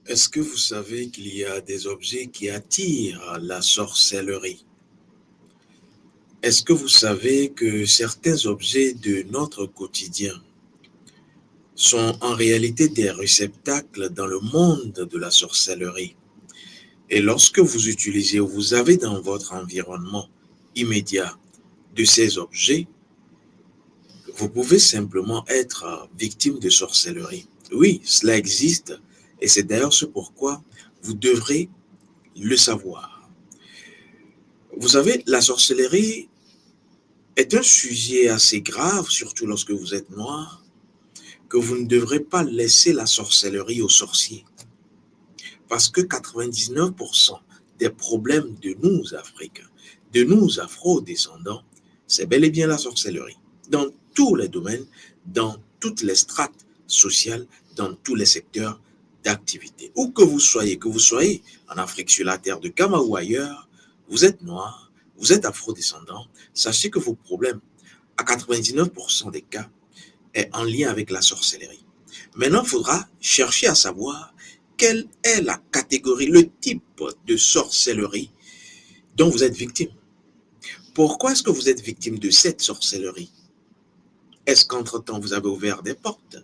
Est-ce que vous savez qu'il y a des objets qui attirent la sorcellerie? Est-ce que vous savez que certains objets de notre quotidien sont en réalité des réceptacles dans le monde de la sorcellerie? Et lorsque vous utilisez ou vous avez dans votre environnement immédiat de ces objets, vous pouvez simplement être victime de sorcellerie. Oui, cela existe et c'est d'ailleurs ce pourquoi vous devrez le savoir. Vous savez, la sorcellerie est un sujet assez grave, surtout lorsque vous êtes noir, que vous ne devrez pas laisser la sorcellerie aux sorciers. Parce que 99% des problèmes de nous, Africains, de nous, Afro-descendants, c'est bel et bien la sorcellerie. Dans tous les domaines, dans toutes les strates sociales, dans tous les secteurs d'activité. Où que vous soyez en Afrique sur la terre de Kama ou ailleurs, vous êtes noir, vous êtes afro-descendant, sachez que vos problèmes, à 99% des cas, est en lien avec la sorcellerie. Maintenant, il faudra chercher à savoir quelle est la catégorie, le type de sorcellerie dont vous êtes victime. Pourquoi est-ce que vous êtes victime de cette sorcellerie? Est-ce qu'entre-temps, vous avez ouvert des portes?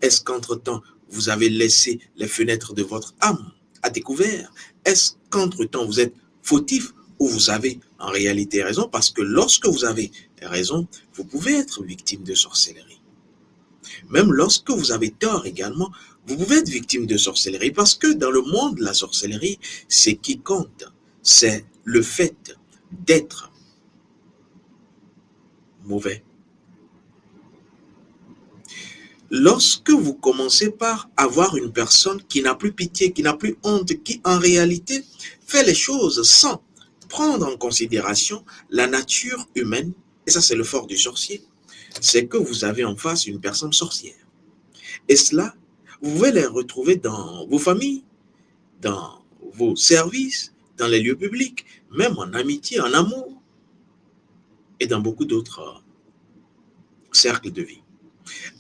Est-ce qu'entre-temps, vous avez laissé les fenêtres de votre âme à découvert? Est-ce qu'entre-temps, vous êtes fautif ou vous avez en réalité raison? Parce que lorsque vous avez raison, vous pouvez être victime de sorcellerie. Même lorsque vous avez tort également, vous pouvez être victime de sorcellerie parce que dans le monde de la sorcellerie, ce qui compte, c'est le fait d'être mauvais. Lorsque vous commencez par avoir une personne qui n'a plus pitié, qui n'a plus honte, qui en réalité fait les choses sans prendre en considération la nature humaine, et ça c'est le fort du sorcier, c'est que vous avez en face une personne sorcière. Et cela, vous pouvez les retrouver dans vos familles, dans vos services, dans les lieux publics, même en amitié, en amour et dans beaucoup d'autres cercles de vie.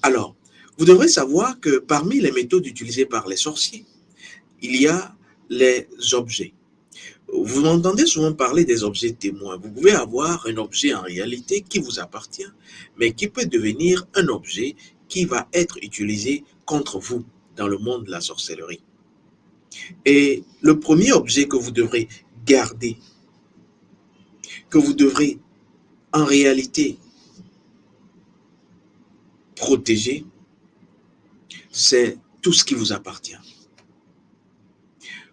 Alors, vous devrez savoir que parmi les méthodes utilisées par les sorciers, il y a les objets. Vous m'entendez souvent parler des objets témoins. Vous pouvez avoir un objet en réalité qui vous appartient, mais qui peut devenir un objet qui va être utilisé contre vous dans le monde de la sorcellerie. Et le premier objet que vous devrez garder, que vous devrez en réalité protéger, c'est tout ce qui vous appartient.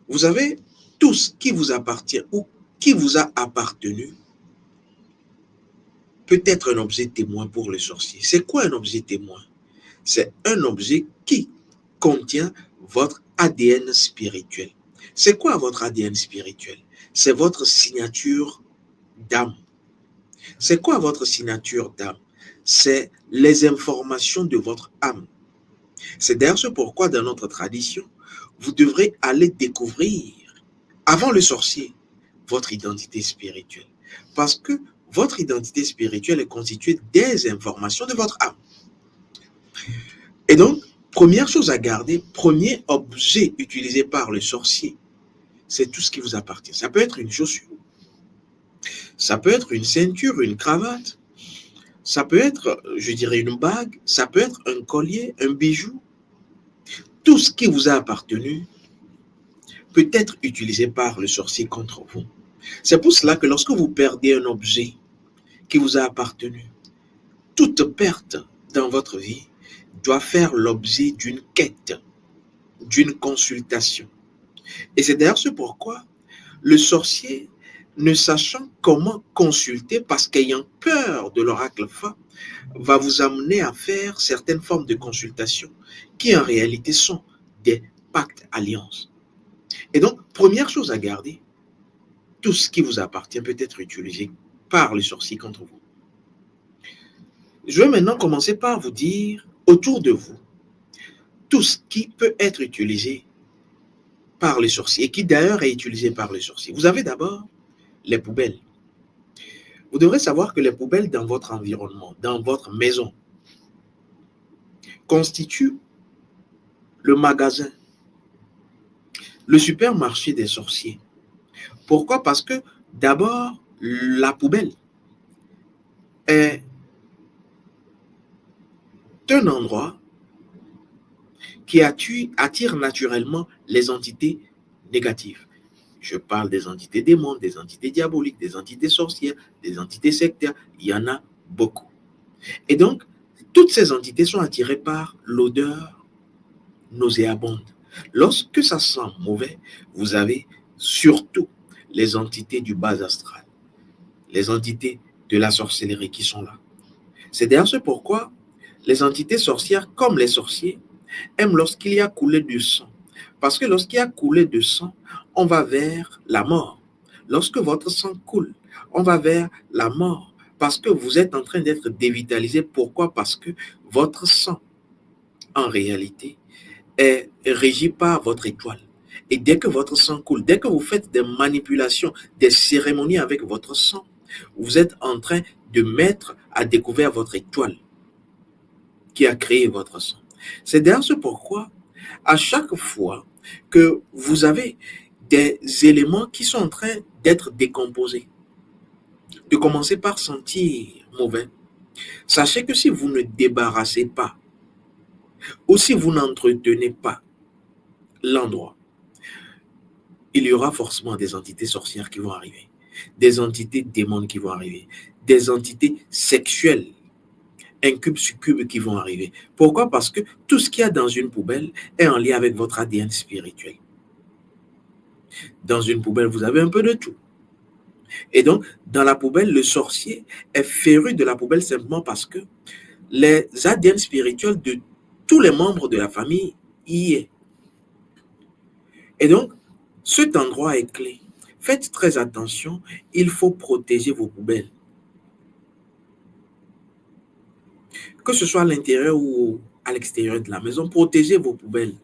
Vous savez, tout ce qui vous appartient ou qui vous a appartenu peut être un objet témoin pour le sorcier. C'est quoi un objet témoin? C'est un objet qui contient votre ADN spirituel. C'est quoi votre ADN spirituel? C'est votre signature d'âme. C'est quoi votre signature d'âme? C'est les informations de votre âme. C'est d'ailleurs ce pourquoi dans notre tradition, vous devrez aller découvrir, avant le sorcier, votre identité spirituelle. Parce que votre identité spirituelle est constituée des informations de votre âme. Et donc, première chose à garder, premier objet utilisé par le sorcier, c'est tout ce qui vous appartient. Ça peut être une chaussure, ça peut être une ceinture, une cravate, ça peut être, je dirais, une bague, ça peut être un collier, un bijou. Tout ce qui vous a appartenu peut être utilisé par le sorcier contre vous. C'est pour cela que lorsque vous perdez un objet qui vous a appartenu, toute perte dans votre vie doit faire l'objet d'une quête, d'une consultation. Et c'est d'ailleurs ce pourquoi le sorcier, ne sachant comment consulter, parce qu'ayant peur de l'oracle Fa, va vous amener à faire certaines formes de consultation qui en réalité sont des pactes alliances. Et donc, première chose à garder, tout ce qui vous appartient peut être utilisé par le sorcier contre vous. Je vais maintenant commencer par vous dire, autour de vous, tout ce qui peut être utilisé par les sorciers, et qui d'ailleurs est utilisé par les sorciers. Vous avez d'abord les poubelles. Vous devrez savoir que les poubelles dans votre environnement, dans votre maison, constituent le magasin Le supermarché des sorciers. Pourquoi? Parce que d'abord, la poubelle est un endroit qui attire naturellement les entités négatives. Je parle des entités démons, des entités diaboliques, des entités sorcières, des entités sectaires. Il y en a beaucoup. Et donc, toutes ces entités sont attirées par l'odeur nauséabonde. Lorsque ça sent mauvais, vous avez surtout les entités du bas astral, les entités de la sorcellerie qui sont là. C'est d'ailleurs ce pourquoi les entités sorcières, comme les sorciers, aiment lorsqu'il y a coulé du sang. Parce que lorsqu'il y a coulé de sang, on va vers la mort. Lorsque votre sang coule, on va vers la mort. Parce que vous êtes en train d'être dévitalisé. Pourquoi? Parce que votre sang, en réalité, est régi par votre étoile. Et dès que votre sang coule, dès que vous faites des manipulations, des cérémonies avec votre sang, vous êtes en train de mettre à découvert votre étoile qui a créé votre sang. C'est d'ailleurs ce pourquoi, à chaque fois que vous avez des éléments qui sont en train d'être décomposés, de commencer par sentir mauvais, sachez que si vous ne débarrassez pas ou si vous n'entretenez pas l'endroit, il y aura forcément des entités sorcières qui vont arriver, des entités démons qui vont arriver, des entités sexuelles, incubes, succubes qui vont arriver. Pourquoi? Parce que tout ce qu'il y a dans une poubelle est en lien avec votre ADN spirituel. Dans une poubelle, vous avez un peu de tout. Et donc, dans la poubelle, le sorcier est féru de la poubelle simplement parce que les ADN spirituels de tous les membres de la famille y est. Et donc, cet endroit est clé. Faites très attention, il faut protéger vos poubelles. Que ce soit à l'intérieur ou à l'extérieur de la maison, protégez vos poubelles.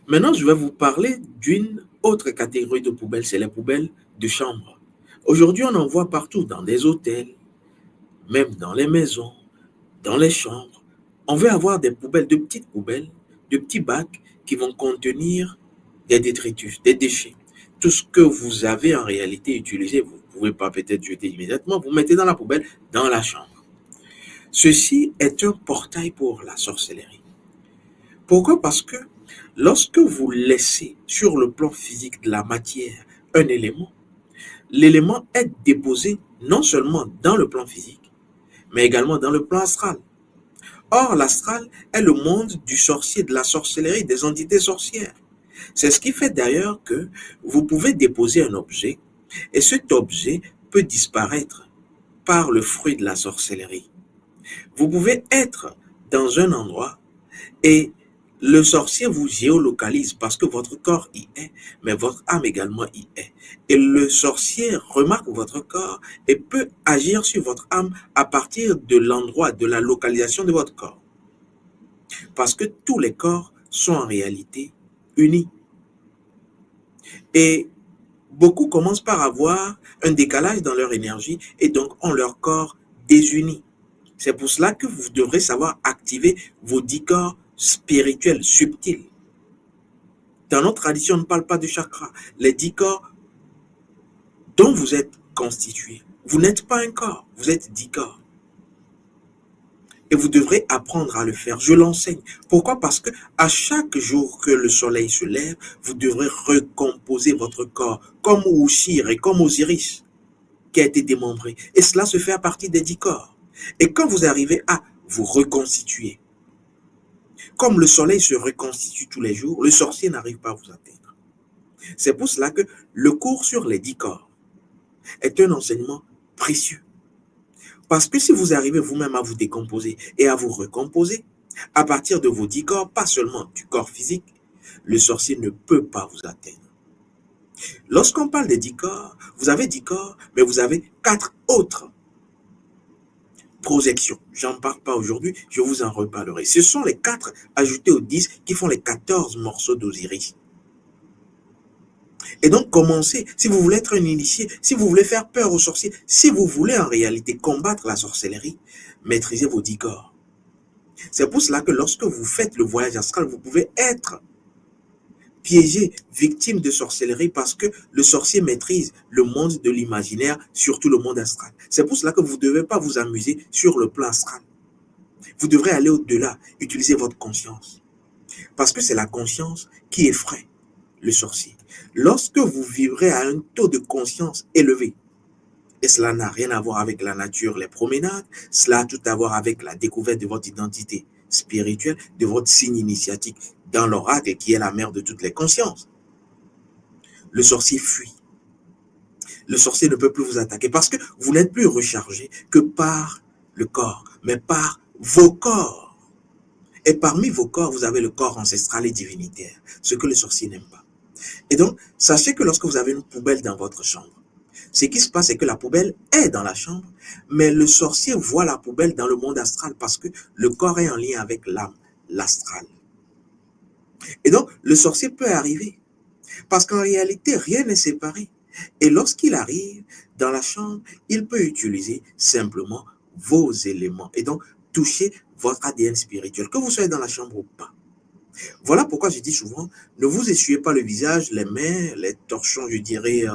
Maintenant, je vais vous parler d'une autre catégorie de poubelles, c'est les poubelles de chambre. Aujourd'hui, on en voit partout, dans des hôtels, même dans les maisons, dans les chambres. On veut avoir des poubelles, de petites poubelles, de petits bacs qui vont contenir des détritus, des déchets. Tout ce que vous avez en réalité utilisé, vous ne pouvez pas peut-être jeter immédiatement, vous mettez dans la poubelle, dans la chambre. Ceci est un portail pour la sorcellerie. Pourquoi? Parce que lorsque vous laissez sur le plan physique de la matière un élément, l'élément est déposé non seulement dans le plan physique, mais également dans le plan astral. Or, l'astral est le monde du sorcier, de la sorcellerie, des entités sorcières. C'est ce qui fait d'ailleurs que vous pouvez déposer un objet et cet objet peut disparaître par le fruit de la sorcellerie. Vous pouvez être dans un endroit et le sorcier vous géolocalise parce que votre corps y est, mais votre âme également y est. Et le sorcier remarque votre corps et peut agir sur votre âme à partir de l'endroit, de la localisation de votre corps. Parce que tous les corps sont en réalité unis. Et beaucoup commencent par avoir un décalage dans leur énergie et donc ont leur corps désuni. C'est pour cela que vous devrez savoir activer vos 10 corps spirituels, subtils. Dans notre tradition, on ne parle pas de chakras. Les 10 corps dont vous êtes constitué. Vous n'êtes pas un corps, vous êtes 10 corps. Et vous devrez apprendre à le faire. Je l'enseigne. Pourquoi? Parce que à chaque jour que le soleil se lève, vous devrez recomposer votre corps, comme Ushir et comme Osiris, qui a été démembré. Et cela se fait à partir des 10 corps. Et quand vous arrivez à vous reconstituer, comme le soleil se reconstitue tous les jours, le sorcier n'arrive pas à vous atteindre. C'est pour cela que le cours sur les 10 corps est un enseignement précieux. Parce que si vous arrivez vous-même à vous décomposer et à vous recomposer, à partir de vos 10 corps, pas seulement du corps physique, le sorcier ne peut pas vous atteindre. Lorsqu'on parle des 10 corps, vous avez 10 corps, mais vous avez 4 autres projections. J'en parle pas aujourd'hui, je vous en reparlerai. Ce sont les 4 ajoutés aux 10 qui font les 14 morceaux d'Osiris. Et donc, commencez, si vous voulez être un initié, si vous voulez faire peur aux sorciers, si vous voulez en réalité combattre la sorcellerie, maîtrisez vos 10 corps. C'est pour cela que lorsque vous faites le voyage astral, vous pouvez être piégé, victime de sorcellerie parce que le sorcier maîtrise le monde de l'imaginaire, surtout le monde astral. C'est pour cela que vous ne devez pas vous amuser sur le plan astral. Vous devrez aller au-delà, utiliser votre conscience. Parce que c'est la conscience qui effraie le sorcier. Lorsque vous vivrez à un taux de conscience élevé, et cela n'a rien à voir avec la nature, les promenades, cela a tout à voir avec la découverte de votre identité spirituelle, de votre signe initiatique dans l'oracle qui est la mère de toutes les consciences. Le sorcier fuit. Le sorcier ne peut plus vous attaquer parce que vous n'êtes plus rechargé que par le corps, mais par vos corps. Et parmi vos corps, vous avez le corps ancestral et divinitaire, ce que le sorcier n'aime pas. Et donc, sachez que lorsque vous avez une poubelle dans votre chambre, ce qui se passe, c'est que la poubelle est dans la chambre, mais le sorcier voit la poubelle dans le monde astral parce que le corps est en lien avec l'âme, l'astral. Et donc, le sorcier peut arriver parce qu'en réalité, rien n'est séparé. Et lorsqu'il arrive dans la chambre, il peut utiliser simplement vos éléments et donc toucher votre ADN spirituel, que vous soyez dans la chambre ou pas. Voilà pourquoi je dis souvent, ne vous essuyez pas le visage, les mains, les torchons, je dirais,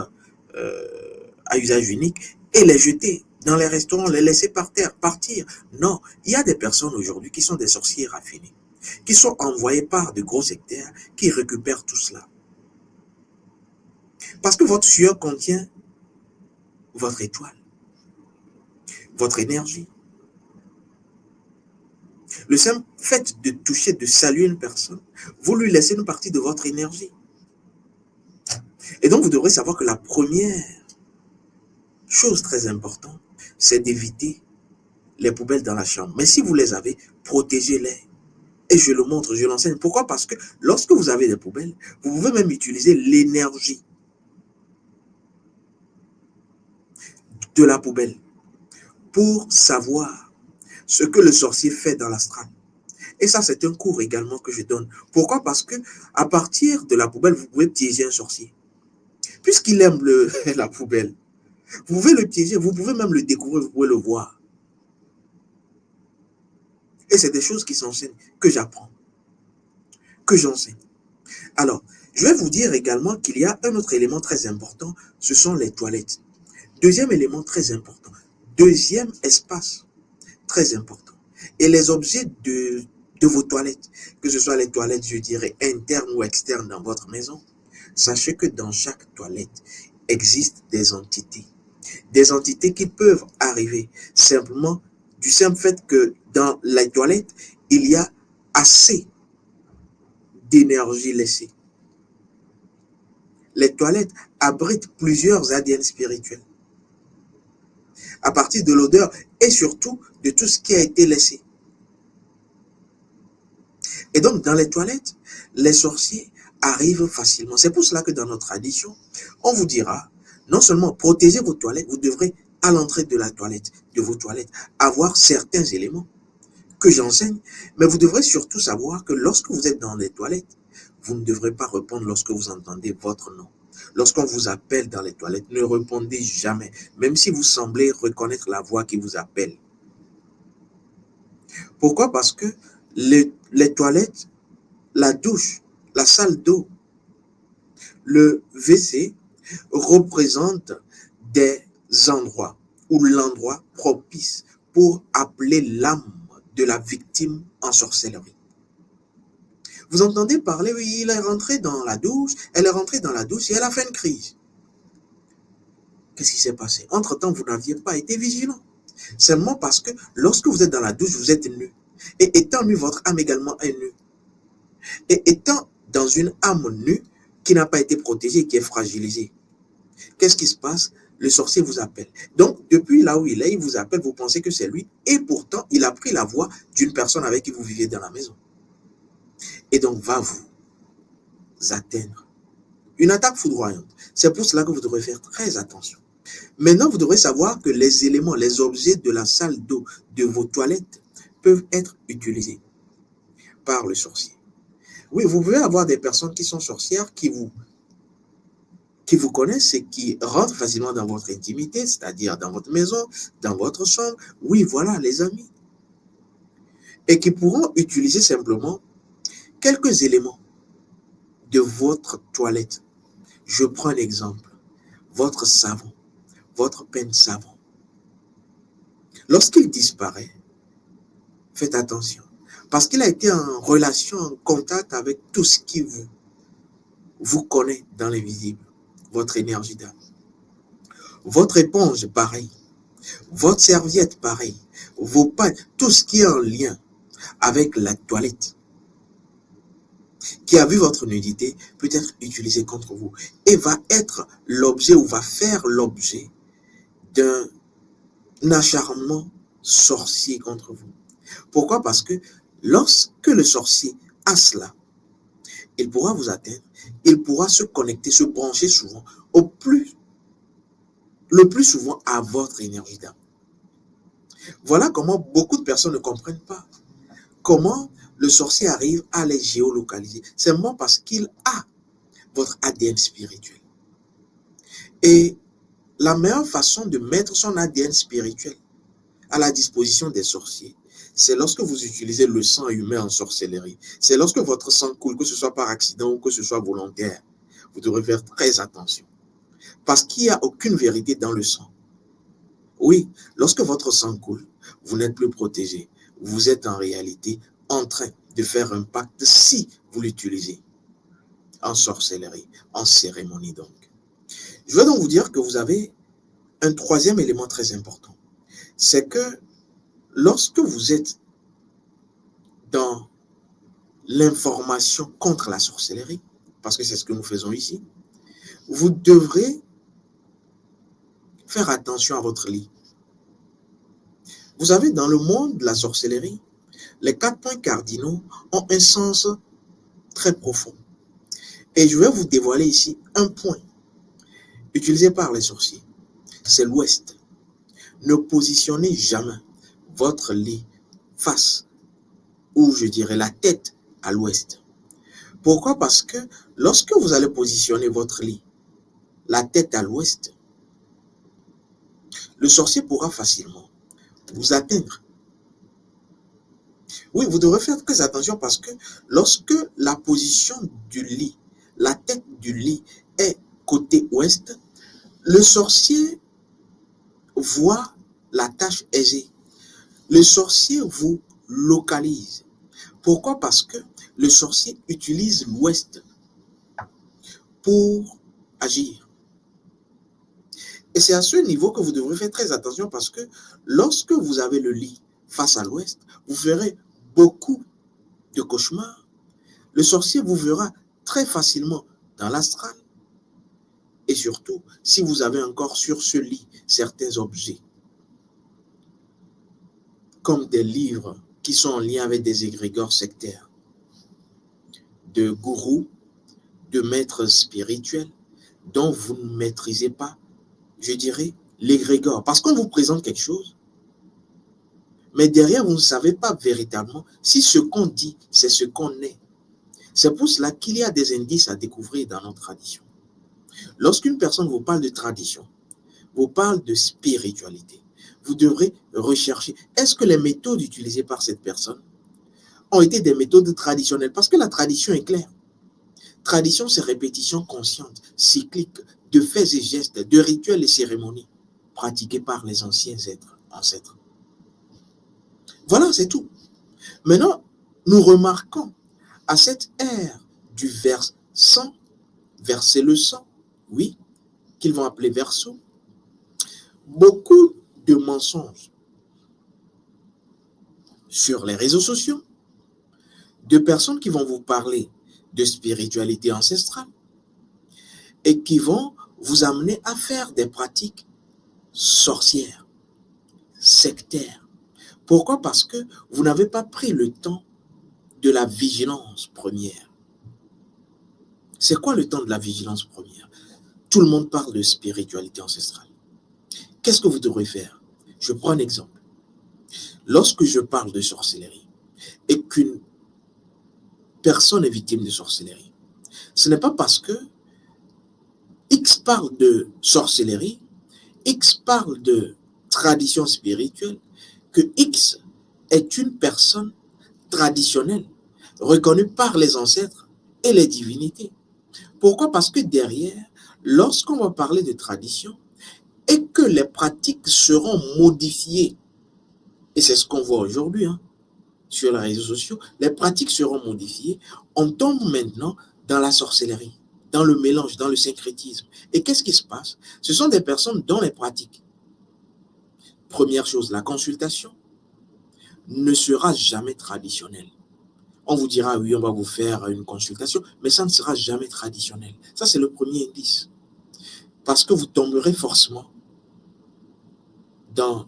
à usage unique, et les jeter dans les restaurants, les laisser par terre, partir. Non, il y a des personnes aujourd'hui qui sont des sorciers raffinés, qui sont envoyés par de gros sectaires, qui récupèrent tout cela. Parce que votre sueur contient votre étoile, votre énergie. Le simple fait de toucher, de saluer une personne, vous lui laissez une partie de votre énergie. Et donc, vous devrez savoir que la première chose très importante, c'est d'éviter les poubelles dans la chambre. Mais si vous les avez, protégez-les. Et je le montre, je l'enseigne. Pourquoi? Parce que lorsque vous avez des poubelles, vous pouvez même utiliser l'énergie de la poubelle pour savoir ce que le sorcier fait dans l'astral. Et ça, c'est un cours également que je donne. Pourquoi? Parce que à partir de la poubelle, vous pouvez piéger un sorcier. Puisqu'il aime la poubelle, vous pouvez le piéger, vous pouvez même le découvrir, vous pouvez le voir. Et c'est des choses qui s'enseignent, que j'apprends, que j'enseigne. Alors, je vais vous dire également qu'il y a un autre élément très important, ce sont les toilettes. Deuxième élément très important, deuxième espace très important. Et les objets de vos toilettes, que ce soit les toilettes, je dirais, internes ou externes dans votre maison, sachez que dans chaque toilette existent des entités. Des entités qui peuvent arriver simplement du simple fait que dans les toilettes, il y a assez d'énergie laissée. Les toilettes abritent plusieurs ADN spirituels à partir de l'odeur et surtout de tout ce qui a été laissé. Et donc, dans les toilettes, les sorciers arrivent facilement. C'est pour cela que dans notre tradition, on vous dira, non seulement protégez vos toilettes, vous devrez, à l'entrée de la toilette, de vos toilettes, avoir certains éléments que j'enseigne, mais vous devrez surtout savoir que lorsque vous êtes dans les toilettes, vous ne devrez pas répondre lorsque vous entendez votre nom. Lorsqu'on vous appelle dans les toilettes, ne répondez jamais, même si vous semblez reconnaître la voix qui vous appelle. Pourquoi? Parce que les toilettes, la douche, la salle d'eau, le WC représentent des endroits ou l'endroit propice pour appeler l'âme de la victime en sorcellerie. Vous entendez parler, oui, il est rentré dans la douche, elle est rentrée dans la douche et elle a fait une crise. Qu'est-ce qui s'est passé? Entre-temps, vous n'aviez pas été vigilant. Seulement parce que lorsque vous êtes dans la douche, vous êtes nu. Et étant nu, votre âme également est nue. Et étant dans une âme nue qui n'a pas été protégée, qui est fragilisée, qu'est-ce qui se passe? Le sorcier vous appelle. Donc, depuis là où il est, il vous appelle, vous pensez que c'est lui. Et pourtant, il a pris la voix d'une personne avec qui vous viviez dans la maison. Et donc, va vous atteindre. Une attaque foudroyante. C'est pour cela que vous devrez faire très attention. Maintenant, vous devrez savoir que les éléments, les objets de la salle d'eau, de vos toilettes, peuvent être utilisés par le sorcier. Oui, vous pouvez avoir des personnes qui sont sorcières, qui vous connaissent et qui rentrent facilement dans votre intimité, c'est-à-dire dans votre maison, dans votre chambre. Oui, voilà, les amis. Et qui pourront utiliser simplement quelques éléments de votre toilette. Je prends un exemple. Votre savon, votre peine savon. Lorsqu'il disparaît, faites attention. Parce qu'il a été en relation, en contact avec tout ce qui vous connaît dans l'invisible. Votre énergie d'âme. Votre éponge, pareil. Votre serviette, pareil. Vos pains, tout ce qui est en lien avec la toilette, qui a vu votre nudité, peut être utilisé contre vous et va être l'objet ou va faire l'objet d'un acharnement sorcier contre vous. Pourquoi? Parce que lorsque le sorcier a cela, il pourra vous atteindre, il pourra se connecter, se brancher souvent, le plus souvent à votre énergie d'âme. Voilà comment beaucoup de personnes ne comprennent pas comment le sorcier arrive à les géolocaliser. C'est simplement parce qu'il a votre ADN spirituel. Et la meilleure façon de mettre son ADN spirituel à la disposition des sorciers, c'est lorsque vous utilisez le sang humain en sorcellerie. C'est lorsque votre sang coule, que ce soit par accident ou que ce soit volontaire. Vous devrez faire très attention. Parce qu'il n'y a aucune vérité dans le sang. Oui, lorsque votre sang coule, vous n'êtes plus protégé. Vous êtes en réalité en train de faire un pacte si vous l'utilisez en sorcellerie, en cérémonie donc. Je veux donc vous dire que vous avez un troisième élément très important. C'est que lorsque vous êtes dans l'information contre la sorcellerie, parce que c'est ce que nous faisons ici, vous devrez faire attention à votre lit. Vous savez, dans le monde de la sorcellerie, les 4 points cardinaux ont un sens très profond. Et je vais vous dévoiler ici un point utilisé par les sorciers. C'est l'ouest. Ne positionnez jamais votre lit face, ou je dirais la tête, à l'ouest. Pourquoi? Parce que lorsque vous allez positionner votre lit, la tête à l'ouest, le sorcier pourra facilement vous atteindre. Oui, vous devrez faire très attention parce que lorsque la position du lit, la tête du lit est côté ouest, le sorcier voit la tâche aisée. Le sorcier vous localise. Pourquoi? Parce que le sorcier utilise l'ouest pour agir. Et c'est à ce niveau que vous devrez faire très attention parce que lorsque vous avez le lit face à l'ouest, vous ferez beaucoup de cauchemars. Le sorcier vous verra très facilement dans l'astral. Et surtout, si vous avez encore sur ce lit certains objets, comme des livres qui sont en lien avec des égrégores sectaires, de gourous, de maîtres spirituels, dont vous ne maîtrisez pas, je dirais, l'égrégore. Parce qu'on vous présente quelque chose, mais derrière, vous ne savez pas véritablement si ce qu'on dit, c'est ce qu'on est. C'est pour cela qu'il y a des indices à découvrir dans notre tradition. Lorsqu'une personne vous parle de tradition, vous parle de spiritualité, vous devrez rechercher, est-ce que les méthodes utilisées par cette personne ont été des méthodes traditionnelles? Parce que la tradition est claire. Tradition, c'est répétition consciente, cyclique, de faits et gestes, de rituels et cérémonies pratiqués par les anciens ancêtres. Voilà, c'est tout. Maintenant, nous remarquons à cette ère du versant, verser le sang, oui, qu'ils vont appeler verso, beaucoup de mensonges sur les réseaux sociaux, de personnes qui vont vous parler de spiritualité ancestrale et qui vont vous amener à faire des pratiques sorcières, sectaires. Pourquoi? Parce que vous n'avez pas pris le temps de la vigilance première. C'est quoi le temps de la vigilance première? Tout le monde parle de spiritualité ancestrale. Qu'est-ce que vous devrez faire? Je prends un exemple. Lorsque je parle de sorcellerie et qu'une personne est victime de sorcellerie, ce n'est pas parce que X parle de sorcellerie, X parle de tradition spirituelle, que X est une personne traditionnelle, reconnue par les ancêtres et les divinités. Pourquoi? Parce que derrière, lorsqu'on va parler de tradition et que les pratiques seront modifiées, et c'est ce qu'on voit aujourd'hui sur les réseaux sociaux, les pratiques seront modifiées, on tombe maintenant dans la sorcellerie, dans le mélange, dans le syncrétisme. Et qu'est-ce qui se passe? Ce sont des personnes dont les pratiques, première chose, la consultation ne sera jamais traditionnelle. On vous dira, oui, on va vous faire une consultation, mais ça ne sera jamais traditionnel. Ça, c'est le premier indice. Parce que vous tomberez forcément dans,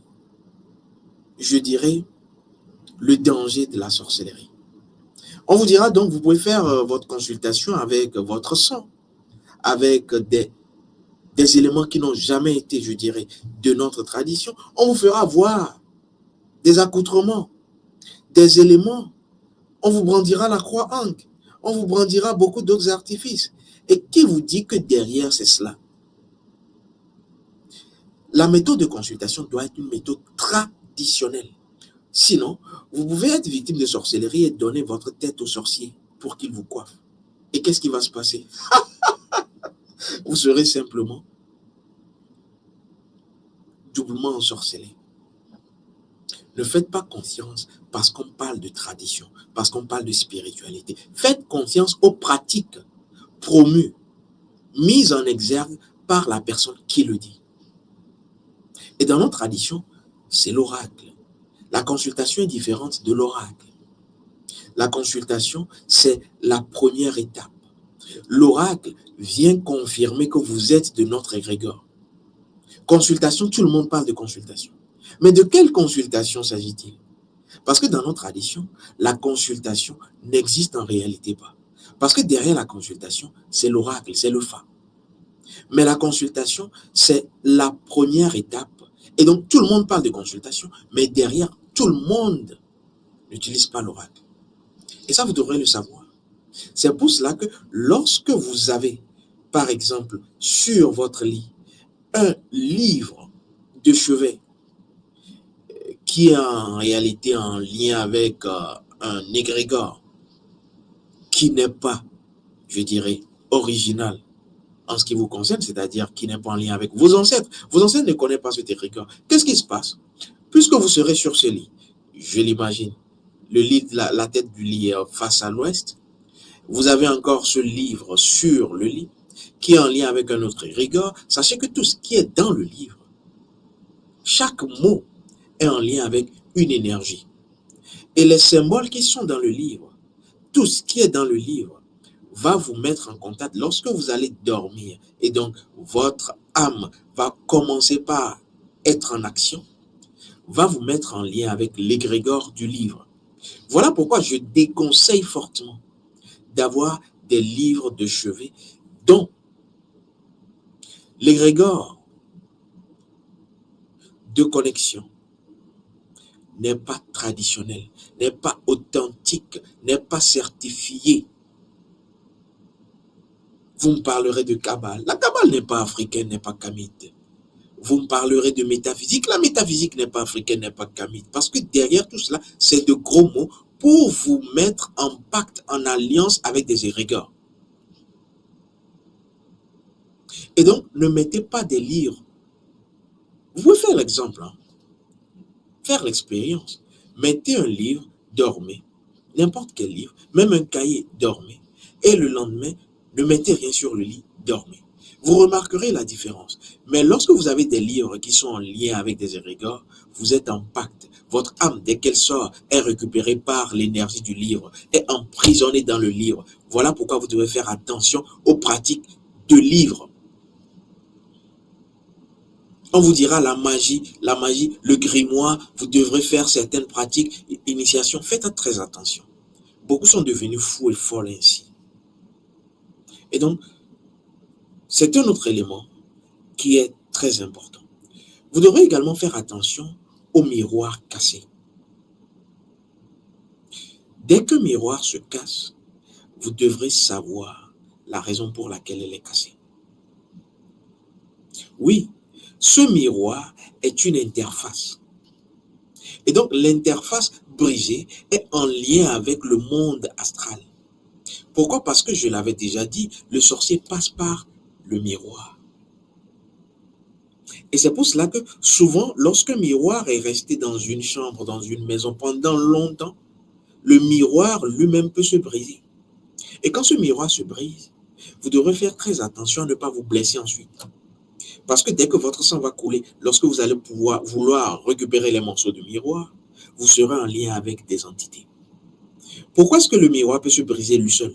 je dirais, le danger de la sorcellerie. On vous dira donc, vous pouvez faire votre consultation avec votre sang, avec des éléments qui n'ont jamais été, je dirais, de notre tradition. On vous fera voir des accoutrements, des éléments. On vous brandira la croix ankh. On vous brandira beaucoup d'autres artifices. Et qui vous dit que derrière, c'est cela? La méthode de consultation doit être une méthode traditionnelle. Sinon, vous pouvez être victime de sorcellerie et donner votre tête au sorcier pour qu'il vous coiffe. Et qu'est-ce qui va se passer? Vous serez simplement doublement ensorcelé. Ne faites pas confiance parce qu'on parle de tradition, parce qu'on parle de spiritualité. Faites confiance aux pratiques promues, mises en exergue par la personne qui le dit. Et dans notre tradition, c'est l'oracle. La consultation est différente de l'oracle. La consultation, c'est la première étape. L'oracle vient confirmer que vous êtes de notre égrégore. Consultation, tout le monde parle de consultation. Mais de quelle consultation s'agit-il? Parce que dans notre tradition, la consultation n'existe en réalité pas. Parce que derrière la consultation, c'est l'oracle, c'est le fa. Mais la consultation, c'est la première étape. Et donc, tout le monde parle de consultation, mais derrière, tout le monde n'utilise pas l'oracle. Et ça, vous devrez le savoir. C'est pour cela que lorsque vous avez, par exemple, sur votre lit, un livre de chevet qui est en réalité en lien avec un égrégore qui n'est pas, je dirais, original en ce qui vous concerne, c'est-à-dire qui n'est pas en lien avec vos ancêtres. Vos ancêtres ne connaissent pas cet égrégore. Qu'est-ce qui se passe? Puisque vous serez sur ce lit, je l'imagine, le lit, la tête du lit est face à l'ouest, vous avez encore ce livre sur le lit qui est en lien avec un autre égrégore. Sachez que tout ce qui est dans le livre, chaque mot est en lien avec une énergie. Et les symboles qui sont dans le livre, tout ce qui est dans le livre va vous mettre en contact lorsque vous allez dormir. Et donc, votre âme va commencer par être en action, va vous mettre en lien avec l'égrégore du livre. Voilà pourquoi je déconseille fortement d'avoir des livres de chevet dont l'égrégore de connexion n'est pas traditionnel, n'est pas authentique, n'est pas certifié. Vous me parlerez de Kabbale. La Kabbale n'est pas africaine, n'est pas kamite. Vous me parlerez de métaphysique. La métaphysique n'est pas africaine, n'est pas kamite. Parce que derrière tout cela, c'est de gros mots pour vous mettre en pacte, en alliance avec des égrégores. Et donc, ne mettez pas des livres. Vous pouvez faire l'exemple, faire l'expérience. Mettez un livre, dormez, n'importe quel livre, même un cahier, dormez. Et le lendemain, ne mettez rien sur le lit, dormez. Vous remarquerez la différence. Mais lorsque vous avez des livres qui sont en lien avec des égrégores, vous êtes en pacte. Votre âme, dès qu'elle sort, est récupérée par l'énergie du livre, est emprisonnée dans le livre. Voilà pourquoi vous devez faire attention aux pratiques de livres. On vous dira la magie, le grimoire, vous devrez faire certaines pratiques, initiation. Faites très attention. Beaucoup sont devenus fous et folles ainsi. Et donc, c'est un autre élément qui est très important. Vous devrez également faire attention au miroir cassé. Dès qu'un miroir se casse, vous devrez savoir la raison pour laquelle elle est cassée. Oui, ce miroir est une interface. Et donc, l'interface brisée est en lien avec le monde astral. Pourquoi? Parce que je l'avais déjà dit, le sorcier passe par le miroir. Et c'est pour cela que souvent, lorsqu'un miroir est resté dans une chambre, dans une maison pendant longtemps, le miroir lui-même peut se briser. Et quand ce miroir se brise, vous devrez faire très attention à ne pas vous blesser ensuite. Parce que dès que votre sang va couler, lorsque vous allez vouloir récupérer les morceaux du miroir, vous serez en lien avec des entités. Pourquoi est-ce que le miroir peut se briser lui seul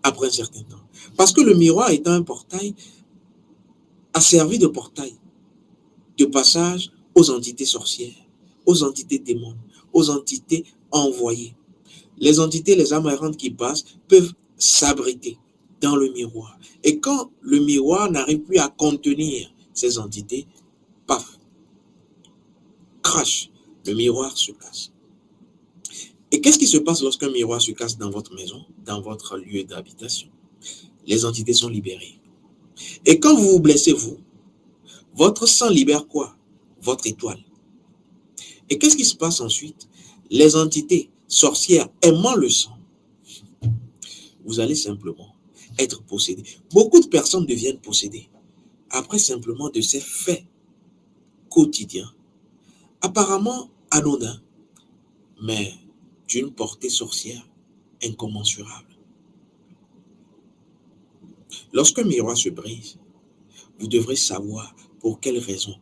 après un certain temps? Parce que le miroir étant un portail, a servi de portail, de passage aux entités sorcières, aux entités démons, aux entités envoyées. Les entités, les âmes errantes qui passent peuvent s'abriter dans le miroir. Et quand le miroir n'arrive plus à contenir ces entités, paf, crash, le miroir se casse. Et qu'est-ce qui se passe lorsqu'un miroir se casse dans votre maison, dans votre lieu d'habitation? Les entités sont libérées. Et quand vous vous blessez, votre sang libère quoi? Votre étoile. Et qu'est-ce qui se passe ensuite? Les entités sorcières aimant le sang, vous allez simplement être possédé. Beaucoup de personnes deviennent possédées après simplement de ces faits quotidiens, apparemment anodins, mais d'une portée sorcière incommensurable. Lorsqu'un miroir se brise, vous devrez savoir pour quelle raison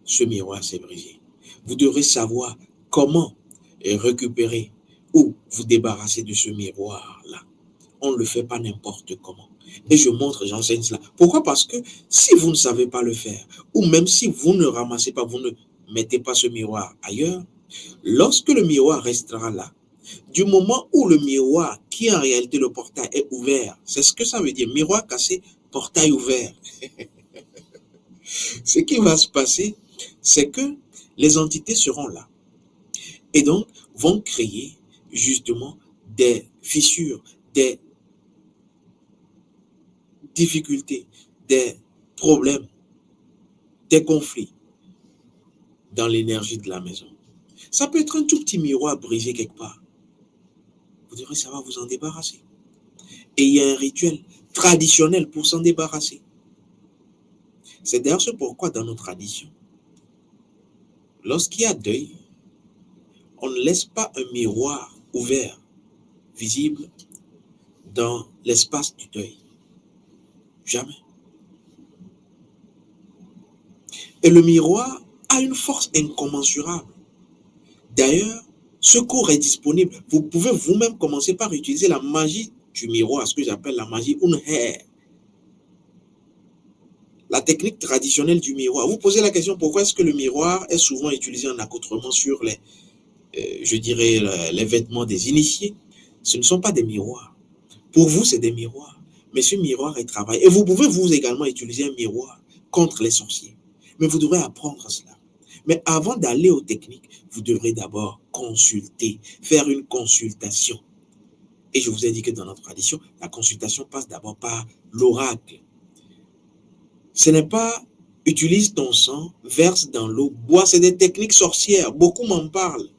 ce miroir s'est brisé. Vous devrez savoir comment récupérer ou vous débarrasser de ce miroir-là. On ne le fait pas n'importe comment. Et j'enseigne cela. Pourquoi? Parce que si vous ne savez pas le faire, ou même si vous ne ramassez pas, vous ne mettez pas ce miroir ailleurs, lorsque le miroir restera là, du moment où le miroir, qui en réalité le portail est ouvert, c'est ce que ça veut dire, miroir cassé, portail ouvert. Ce qui va se passer, c'est que les entités seront là et donc vont créer justement des fissures, des difficultés, des problèmes, des conflits dans l'énergie de la maison. Ça peut être un tout petit miroir brisé quelque part. Vous devrez savoir vous en débarrasser. Et il y a un rituel traditionnel pour s'en débarrasser. C'est d'ailleurs ce pourquoi dans nos traditions, lorsqu'il y a deuil, on ne laisse pas un miroir ouvert, visible, dans l'espace du deuil. Jamais. Et le miroir a une force incommensurable. D'ailleurs, ce cours est disponible. Vous pouvez vous-même commencer par utiliser la magie du miroir, ce que j'appelle la magie Unher. La technique traditionnelle du miroir. Vous posez la question, pourquoi est-ce que le miroir est souvent utilisé en accoutrement sur les vêtements des initiés? Ce ne sont pas des miroirs. Pour vous, c'est des miroirs. Mais ce miroir est travaillé. Et vous pouvez vous également utiliser un miroir contre les sorciers. Mais vous devrez apprendre cela. Mais avant d'aller aux techniques, vous devrez d'abord consulter, faire une consultation. Et je vous ai dit que dans notre tradition, la consultation passe d'abord par l'oracle. Ce n'est pas utilise ton sang, verse dans l'eau, bois, c'est des techniques sorcières. Beaucoup m'en parlent.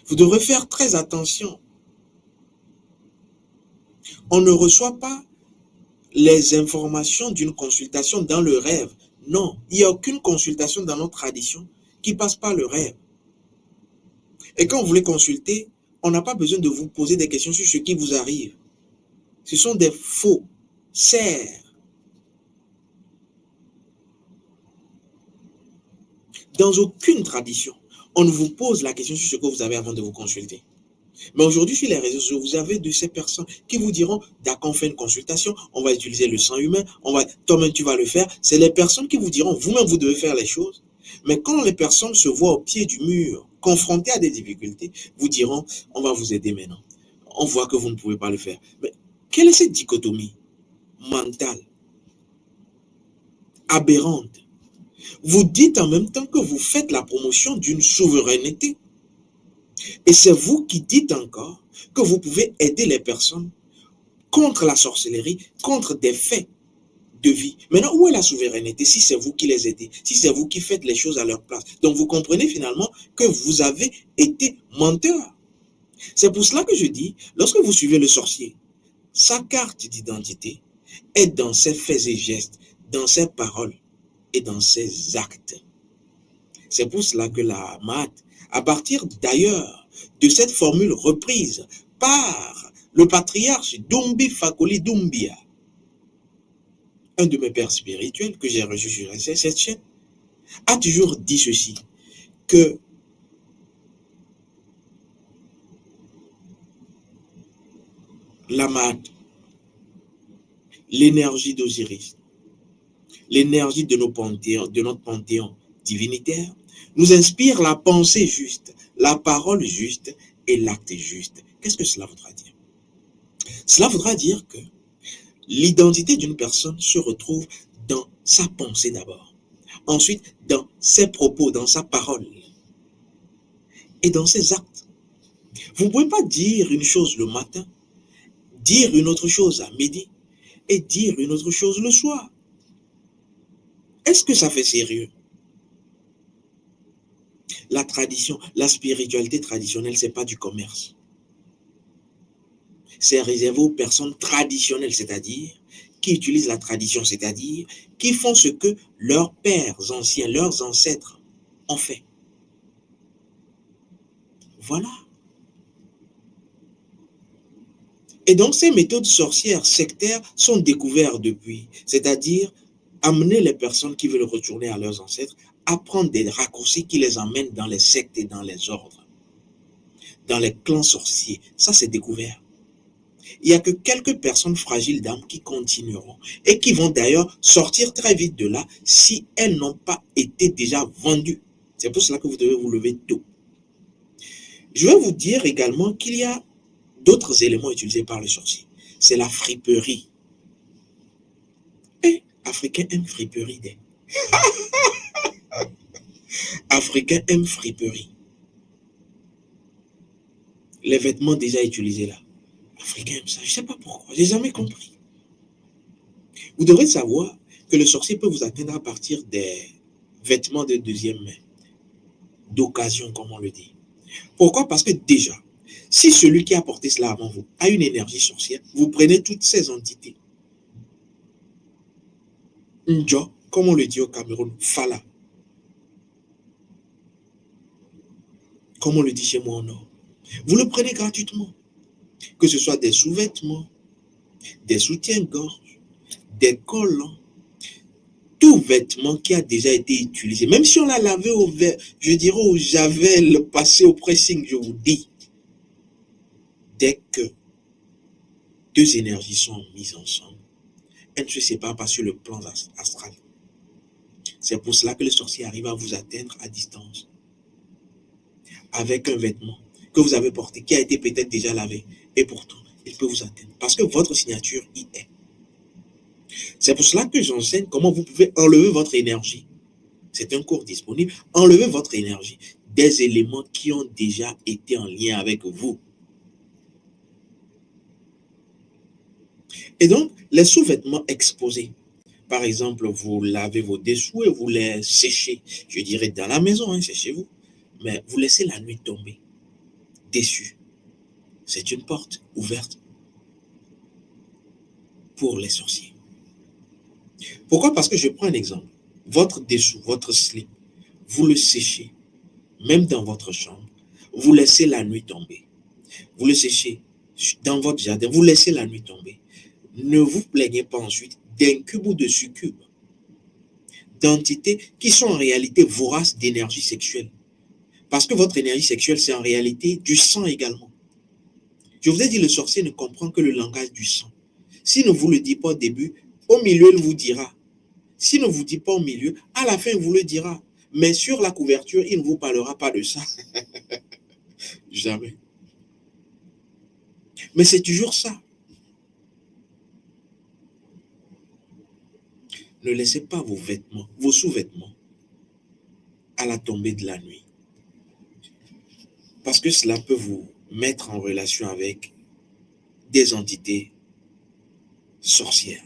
Vous devrez faire très attention. On ne reçoit pas les informations d'une consultation dans le rêve. Non, il n'y a aucune consultation dans notre tradition qui passe par le rêve. Et quand vous voulez consulter, on n'a pas besoin de vous poser des questions sur ce qui vous arrive. Ce sont des faux cerfs. Dans aucune tradition, on ne vous pose la question sur ce que vous avez avant de vous consulter. Mais aujourd'hui, sur les réseaux sociaux, vous avez de ces personnes qui vous diront, d'accord, on fait une consultation, on va utiliser le sang humain, toi-même tu vas le faire. C'est les personnes qui vous diront, vous-même vous devez faire les choses. Mais quand les personnes se voient au pied du mur, confrontées à des difficultés, vous diront, on va vous aider maintenant. On voit que vous ne pouvez pas le faire. Mais quelle est cette dichotomie mentale, aberrante? Vous dites en même temps que vous faites la promotion d'une souveraineté. Et c'est vous qui dites encore que vous pouvez aider les personnes contre la sorcellerie, contre des faits de vie. Maintenant, où est la souveraineté si c'est vous qui les aidez, si c'est vous qui faites les choses à leur place? Donc, vous comprenez finalement que vous avez été menteur. C'est pour cela que je dis, lorsque vous suivez le sorcier, sa carte d'identité est dans ses faits et gestes, dans ses paroles et dans ses actes. C'est pour cela que la Maat, à partir d'ailleurs de cette formule reprise par le patriarche Dumbi Fakoli Doumbia, un de mes pères spirituels que j'ai reçu sur cette chaîne, a toujours dit ceci, que la Maat, l'énergie d'Osiris, l'énergie de notre panthéon divinitaire, nous inspire la pensée juste, la parole juste et l'acte juste. Qu'est-ce que cela voudra dire? Cela voudra dire que l'identité d'une personne se retrouve dans sa pensée d'abord, ensuite dans ses propos, dans sa parole et dans ses actes. Vous ne pouvez pas dire une chose le matin, dire une autre chose à midi et dire une autre chose le soir. Est-ce que ça fait sérieux? La tradition, la spiritualité traditionnelle, ce n'est pas du commerce. C'est réservé aux personnes traditionnelles, c'est-à-dire qui utilisent la tradition, c'est-à-dire qui font ce que leurs pères anciens, leurs ancêtres ont fait. Voilà. Et donc ces méthodes sorcières, sectaires, sont découvertes depuis, c'est-à-dire amener les personnes qui veulent retourner à leurs ancêtres à prendre des raccourcis qui les emmènent dans les sectes et dans les ordres, dans les clans sorciers. Ça, c'est découvert. Il n'y a que quelques personnes fragiles d'âme qui continueront et qui vont d'ailleurs sortir très vite de là si elles n'ont pas été déjà vendues. C'est pour cela que vous devez vous lever tôt. Je vais vous dire également qu'il y a d'autres éléments utilisés par les sorciers. C'est la friperie. Et Africains aiment friperie. Africains aiment friperie. Les vêtements déjà utilisés là. Africains aiment ça. Je ne sais pas pourquoi. Je n'ai jamais compris. Vous devrez savoir que le sorcier peut vous atteindre à partir des vêtements de deuxième main. D'occasion, comme on le dit. Pourquoi? Parce que déjà, si celui qui a porté cela avant vous a une énergie sorcière, vous prenez toutes ces entités. Njo, comme on le dit au Cameroun, Fala. Comme on le dit chez moi au nord. Vous le prenez gratuitement. Que ce soit des sous-vêtements, des soutiens-gorge, des collants, tout vêtement qui a déjà été utilisé, même si on l'a lavé au verre, je dirais au javel, passé au pressing, je vous dis, dès que deux énergies sont mises ensemble, elles ne se séparent pas sur le plan astral. C'est pour cela que le sorcier arrive à vous atteindre à distance, avec un vêtement que vous avez porté, qui a été peut-être déjà lavé, et pourtant, il peut vous atteindre, parce que votre signature y est. C'est pour cela que j'enseigne comment vous pouvez enlever votre énergie. C'est un cours disponible. Enlevez votre énergie des éléments qui ont déjà été en lien avec vous. Et donc, les sous-vêtements exposés. Par exemple, vous lavez vos dessous et vous les séchez. Je dirais dans la maison, hein, c'est chez vous. Mais vous laissez la nuit tomber. Dessus. C'est une porte ouverte pour les sorciers. Pourquoi? Parce que je prends un exemple. Votre dessous, votre slip, vous le séchez, même dans votre chambre. Vous laissez la nuit tomber. Vous le séchez dans votre jardin. Vous laissez la nuit tomber. Ne vous plaignez pas ensuite d'incubes ou de succubes, d'entités qui sont en réalité voraces d'énergie sexuelle. Parce que votre énergie sexuelle, c'est en réalité du sang également. Je vous ai dit, le sorcier ne comprend que le langage du sang. S'il ne vous le dit pas au début, au milieu, il vous dira. S'il ne vous dit pas au milieu, à la fin, il vous le dira. Mais sur la couverture, il ne vous parlera pas de ça. Jamais. Mais c'est toujours ça. Ne laissez pas vos vêtements, vos sous-vêtements, à la tombée de la nuit. Parce que cela peut vous mettre en relation avec des entités sorcières.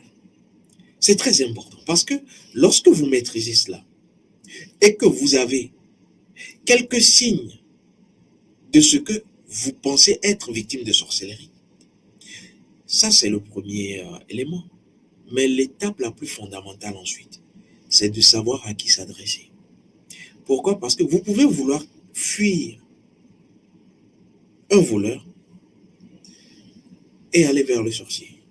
C'est très important parce que lorsque vous maîtrisez cela et que vous avez quelques signes de ce que vous pensez être victime de sorcellerie. Ça, c'est le premier élément. Mais l'étape la plus fondamentale ensuite, c'est de savoir à qui s'adresser. Pourquoi? Parce que vous pouvez vouloir fuir un voleur et aller vers le sorcier.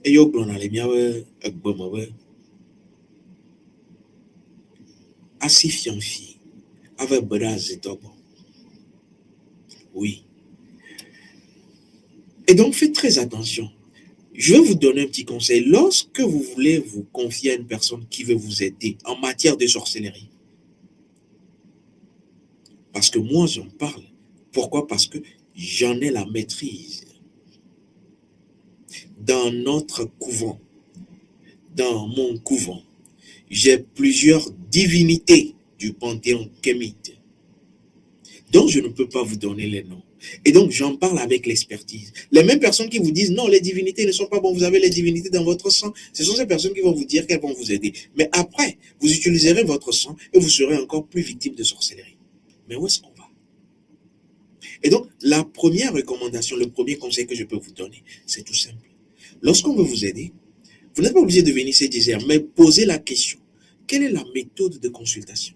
Et yo glona le miawe egbemewe asi fianfi avec bras et tobo. Oui. Et donc faites très attention. Je vais vous donner un petit conseil. Lorsque vous voulez vous confier à une personne qui veut vous aider en matière de sorcellerie, parce que moi j'en parle. Pourquoi? Parce que j'en ai la maîtrise. Dans notre couvent, dans mon couvent, j'ai plusieurs divinités du panthéon kémite. Donc je ne peux pas vous donner les noms. Et donc j'en parle avec l'expertise. Les mêmes personnes qui vous disent non, les divinités ne sont pas bonnes, vous avez les divinités dans votre sang, ce sont ces personnes qui vont vous dire qu'elles vont vous aider. Mais après, vous utiliserez votre sang et vous serez encore plus victime de sorcellerie. Mais où est-ce qu'on va? Et donc la première recommandation, le premier conseil que je peux vous donner, c'est tout simple. Lorsqu'on veut vous aider, vous n'êtes pas obligé de venir se dire, mais posez la question. Quelle est la méthode de consultation?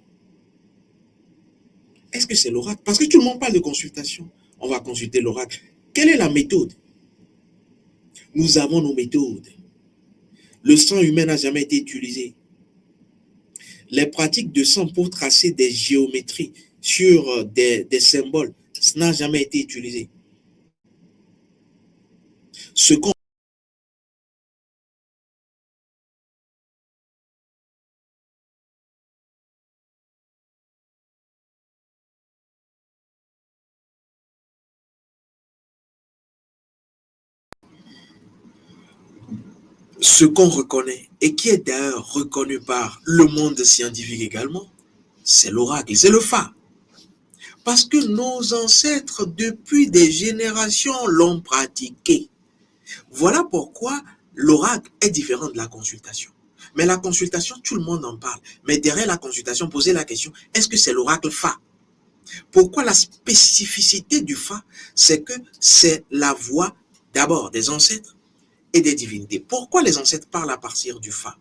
Est-ce que c'est l'oracle? Parce que tout le monde parle de consultation. On va consulter l'oracle. Quelle est la méthode? Nous avons nos méthodes. Le sang humain n'a jamais été utilisé. Les pratiques de sang pour tracer des géométries sur des symboles, ça n'a jamais été utilisé. Ce qu'on reconnaît et qui est d'ailleurs reconnu par le monde scientifique également, c'est l'oracle, c'est le Fa. Parce que nos ancêtres, depuis des générations, l'ont pratiqué. Voilà pourquoi l'oracle est différent de la consultation. Mais la consultation, tout le monde en parle. Mais derrière la consultation, posez la question, est-ce que c'est l'oracle Fa? Pourquoi la spécificité du Fa? C'est que c'est la voix d'abord des ancêtres et des divinités. Pourquoi les ancêtres parlent à partir du Fa,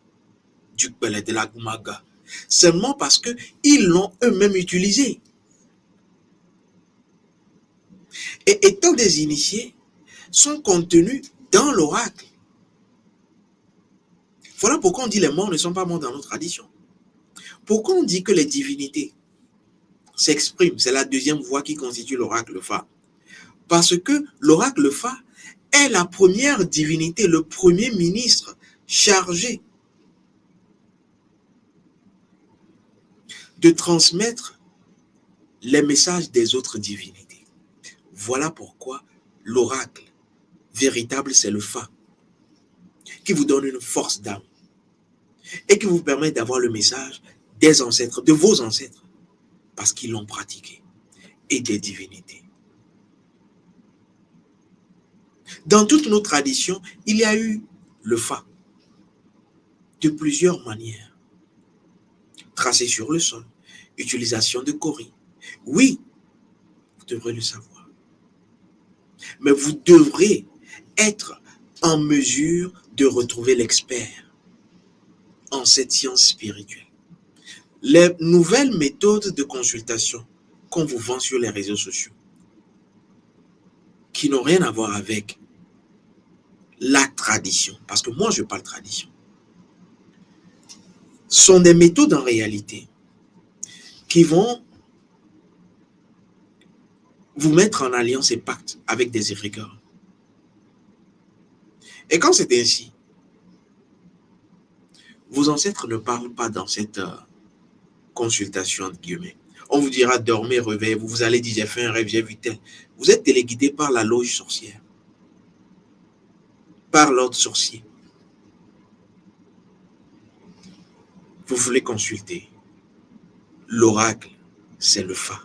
du Kpele, de la Gumaga? Seulement parce qu'ils l'ont eux-mêmes utilisé. Et étant des initiés, sont contenus dans l'oracle. Voilà pourquoi on dit les morts ne sont pas morts dans nos traditions. Pourquoi on dit que les divinités s'expriment? C'est la deuxième voie qui constitue l'oracle Fa. Parce que l'oracle Fa est la première divinité, le premier ministre chargé de transmettre les messages des autres divinités. Voilà pourquoi l'oracle véritable, c'est le Fa, qui vous donne une force d'âme et qui vous permet d'avoir le message des ancêtres, de vos ancêtres, parce qu'ils l'ont pratiqué, et des divinités. Dans toutes nos traditions, il y a eu le Fa, de plusieurs manières. Tracé sur le sol, utilisation de Kori. Oui, vous devrez le savoir. Mais vous devrez être en mesure de retrouver l'expert en cette science spirituelle. Les nouvelles méthodes de consultation qu'on vous vend sur les réseaux sociaux, qui n'ont rien à voir avec la tradition, parce que moi je parle tradition, sont des méthodes en réalité qui vont vous mettre en alliance et pacte avec des égrégores. Et quand c'est ainsi, vos ancêtres ne parlent pas dans cette consultation, entre guillemets. On vous dira, dormez, réveillez-vous. Vous allez dire, j'ai fait un rêve, j'ai vu tel. Vous êtes téléguidé par la loge sorcière, par l'ordre sorcier. Vous voulez consulter. L'oracle, c'est le Fa.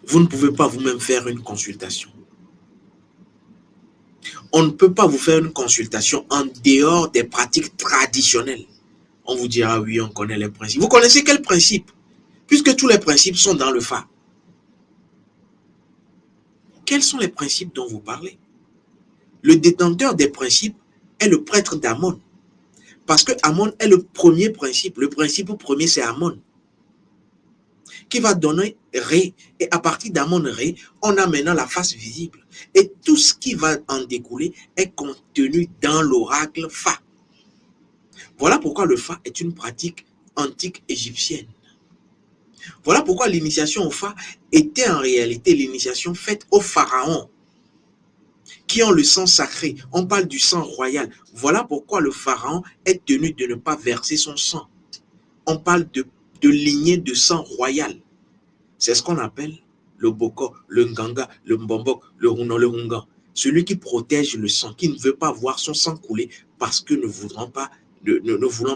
Vous ne pouvez pas vous-même faire une consultation. On ne peut pas vous faire une consultation en dehors des pratiques traditionnelles. On vous dira, oui, on connaît les principes. Vous connaissez quels principes? Puisque tous les principes sont dans le Fa. Quels sont les principes dont vous parlez? Le détenteur des principes est le prêtre d'Amon. Parce que Amon est le premier principe. Le principe premier, c'est Amon, qui va donner Ré. Et à partir d'Amon Ré, on a maintenant la face visible. Et tout ce qui va en découler est contenu dans l'oracle Fa. Voilà pourquoi le Fa est une pratique antique égyptienne. Voilà pourquoi l'initiation au Fa était en réalité l'initiation faite aux pharaons qui ont le sang sacré. On parle du sang royal. Voilà pourquoi le pharaon est tenu de ne pas verser son sang. On parle de lignée de sang royal. C'est ce qu'on appelle le Boko, le Nganga, le Mbombok, le Huno, le Hungan. Celui qui protège le sang, qui ne veut pas voir son sang couler parce que ne voulant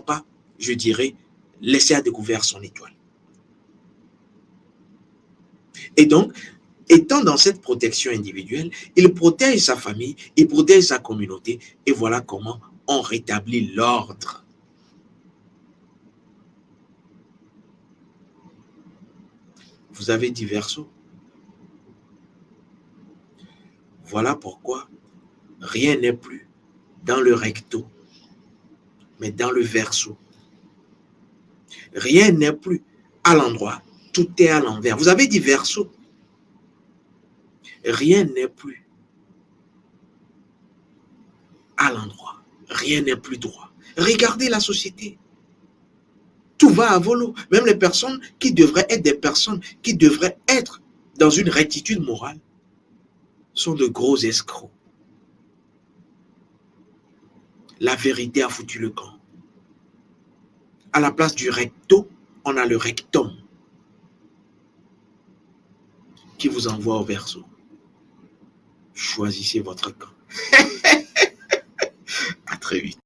pas, je dirais, laisser à découvert son étoile. Et donc, étant dans cette protection individuelle, il protège sa famille, il protège sa communauté, et voilà comment on rétablit l'ordre. Vous avez dit verso. Voilà pourquoi rien n'est plus dans le recto, mais dans le verso. Rien n'est plus à l'endroit, tout est à l'envers. Vous avez dit verso. Rien n'est plus à l'endroit, rien n'est plus droit. Regardez la société. Tout va à volo. Même les personnes qui devraient être des personnes qui devraient être dans une rectitude morale sont de gros escrocs. La vérité a foutu le camp. À la place du recto, on a le rectum qui vous envoie au verso. Choisissez votre camp. À très vite.